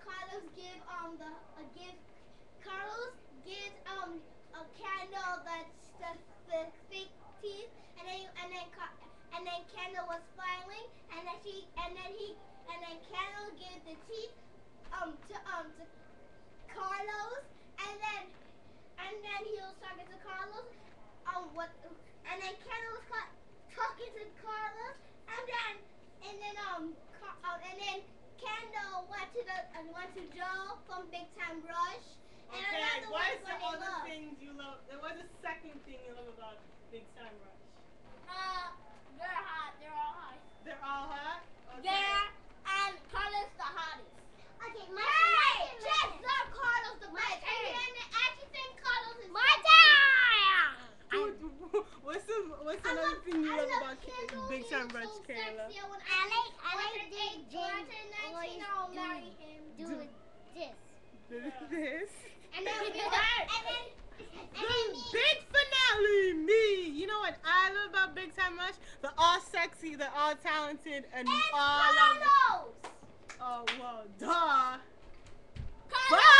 Carlos gives a candle that's the fake teeth, and then Candle was smiling, and then Candle gives the teeth to Carlos, and then he was talking to Carlos what and then Candle was talking to Carlos, and then Candle went to Joe from Big Time Rush. And Okay, another what is one the they other love. things you love? What's the second thing you love about Big Time Rush? They're hot. They're all hot. They're all hot? Okay. Yeah, and Carlos the hottest. Okay, hey, just love Carlos the best. And I actually think Carlos is my dad. What's another thing you love about Big Time Rush, Kayla? I like Big Jim always doing this. This? And then Big finale, me. You know what I love about Big Time Rush? They're all sexy, they're all talented, and all love. Carlos. Oh well, duh. Carlos.